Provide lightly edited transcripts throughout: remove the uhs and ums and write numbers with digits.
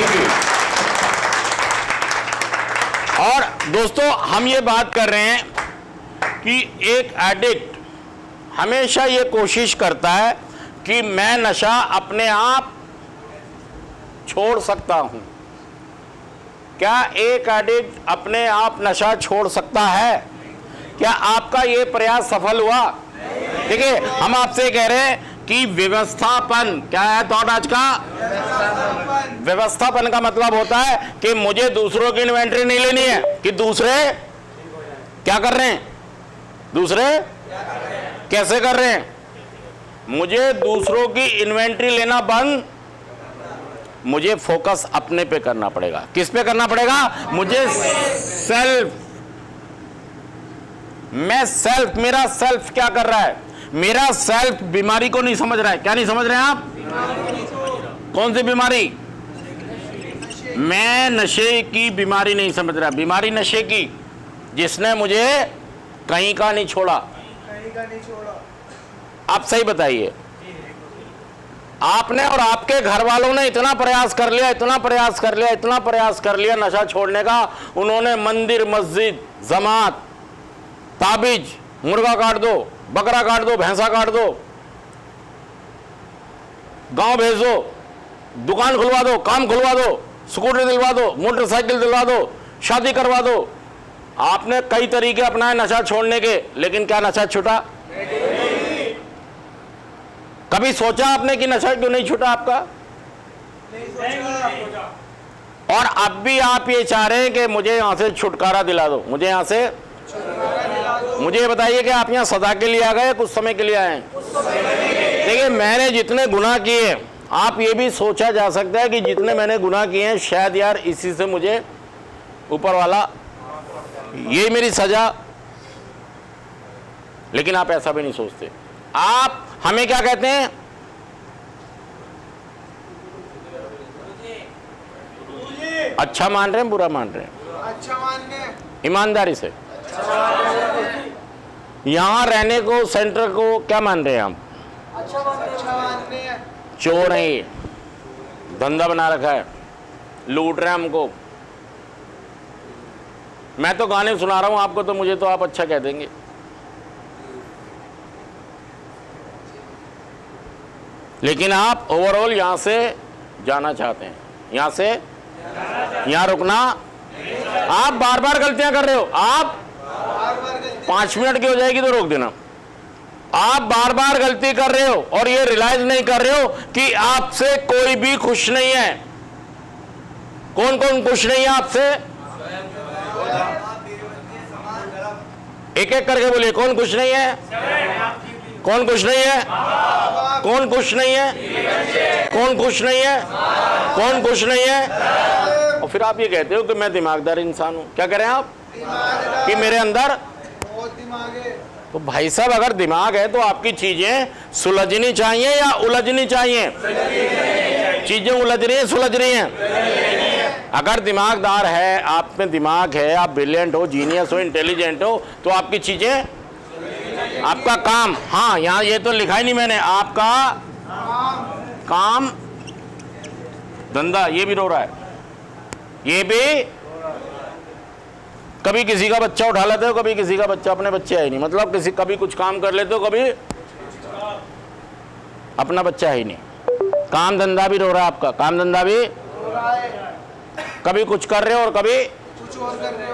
Thank you. और दोस्तों, हम ये बात कर रहे हैं कि एक एडिक्ट हमेशा ये कोशिश करता है कि मैं नशा अपने आप छोड़ सकता हूं। क्या एक एडिक्ट अपने आप नशा छोड़ सकता है? क्या आपका ये प्रयास सफल हुआ? देखिए, हम आपसे कह रहे हैं कि व्यवस्थापन क्या है? थॉट आज का व्यवस्थापन का मतलब होता है कि मुझे दूसरों की इन्वेंट्री नहीं लेनी है कि दूसरे क्या कर रहे हैं, दूसरे कैसे कर रहे हैं। मुझे दूसरों की इन्वेंट्री लेना बंद, मुझे फोकस अपने पे करना पड़ेगा। किस पे करना पड़ेगा? मुझे सेल्फ, मैं सेल्फ, मेरा सेल्फ क्या कर रहा है? मेरा सेल्फ बीमारी को नहीं समझ रहा है। क्या नहीं समझ रहे हैं आप? कौन सी बीमारी? मैं नशे की बीमारी नहीं समझ रहा। बीमारी नशे की, जिसने मुझे कहीं का नहीं छोड़ा। आप सही बताइए, आपने और आपके घर वालों ने इतना प्रयास कर लिया, इतना प्रयास कर लिया, इतना प्रयास कर लिया नशा छोड़ने का। उन्होंने मंदिर, मस्जिद, जमात, ताबीज, मुर्गा काट दो, बकरा काट दो, भैंसा काट दो, गांव भेज दो, दुकान खुलवा दो, काम खुलवा दो, स्कूटर दिलवा दो, मोटरसाइकिल दिलवा दो, शादी करवा दो। आपने कई तरीके अपनाए नशा छोड़ने के, लेकिन क्या नशा छूटा? कभी सोचा आपने कि नशा क्यों नहीं छूटा आपका? और अब भी आप ये चाह रहे हैं कि मुझे यहां से छुटकारा दिला दो, मुझे यहां से। मुझे ये बताइए कि आप यहां सदा के लिए आ गए, कुछ समय के लिए आए हैं? देखिए, मैंने जितने गुनाह किए, आप ये भी सोचा जा सकता है कि जितने मैंने गुनाह किए हैं, शायद यार इसी से मुझे ऊपर वाला, ये मेरी सजा। लेकिन आप ऐसा भी नहीं सोचते। आप हमें क्या कहते हैं? अच्छा मान रहे हैं, बुरा मान रहे हैं? अच्छा मान रहे हैं, ईमानदारी से। यहां रहने को, सेंटर को क्या मान रहे हैं हम? अच्छा मान रहे हैं। चोर है ये, धंधा बना रखा है, लूट रहे हैं हमको। मैं तो गाने सुना रहा हूं आपको, तो मुझे तो आप अच्छा कह देंगे। लेकिन आप ओवरऑल यहां से जाना चाहते हैं, यहां से यहां रुकना। आप बार बार गलतियां कर रहे हो। आप 5 मिनट की हो जाएगी तो रोक देना। आप बार बार गलती कर रहे हो और ये रियलाइज नहीं कर रहे हो कि आपसे कोई भी खुश नहीं है। कौन कौन खुश नहीं है आपसे? एक एक करके बोलिए, कौन खुश नहीं है? कौन खुश नहीं है? कौन खुश नहीं है? कौन खुश नहीं है? कौन खुश नहीं है? और फिर आप ये कहते हो कि मैं दिमागदार इंसान हूं। क्या कह रहे हैं आप? कि मेरे अंदर बहुत दिमाग है। तो भाई साहब, अगर दिमाग है तो आपकी चीजें सुलझनी चाहिए या उलझनी चाहिए? चीजें उलझ रही हैं, सुलझ रही हैं। अगर दिमागदार है, आप में दिमाग है, आप ब्रिलियंट हो, जीनियस हो, इंटेलिजेंट हो, तो आपकी चीजें, आपका काम, हाँ यहां ये तो लिखा ही नहीं मैंने, आपका काम धंधा, ये भी रो रहा है, ये भी। कभी किसी का बच्चा उठा लेते हो, कभी किसी का बच्चा, अपने बच्चे है ही नहीं। मतलब किसी, कभी कुछ काम कर लेते हो, कभी अपना बच्चा है ही नहीं। काम धंधा भी रो रहा है आपका, काम धंधा भी। कभी कुछ कर रहे हो और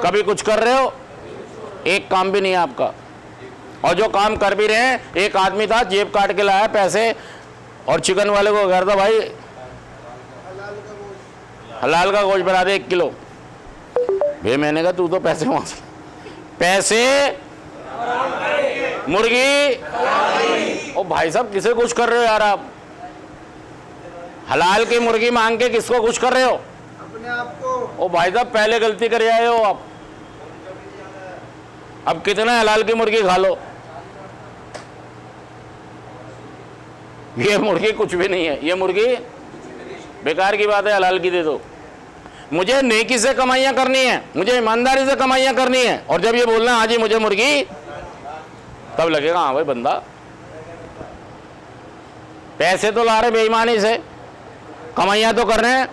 कभी कुछ कर रहे हो। एक काम भी नहीं है आपका। और जो काम कर भी रहे हैं, एक आदमी था जेब काट के लाया पैसे और चिकन वाले को कह रहा था, भाई हलाल का गोश्त बना दे 1 किलो। भाई मैंने कहा तू तो पैसे वहां से, पैसे मुर्गी। ओ भाई साहब, किसे खुश कर रहे हो यार आप? हलाल की मुर्गी मांग के किसको खुश कर रहे हो? अपने आप को। ओ भाई साहब, पहले गलती कर आए हो आप। अब कितना हलाल की मुर्गी खा लो, ये मुर्गी कुछ भी नहीं है। ये मुर्गी बेकार की बात है, हलाल की दे दो। मुझे नेकी से कमाइयां करनी है, मुझे ईमानदारी से कमाइयां करनी है। और जब ये बोलना हाँ जी मुझे मुर्गी, तब लगेगा हाँ भाई बंदा पैसे तो ला रहे बेईमानी से, कमाइयां तो कर रहे हैं,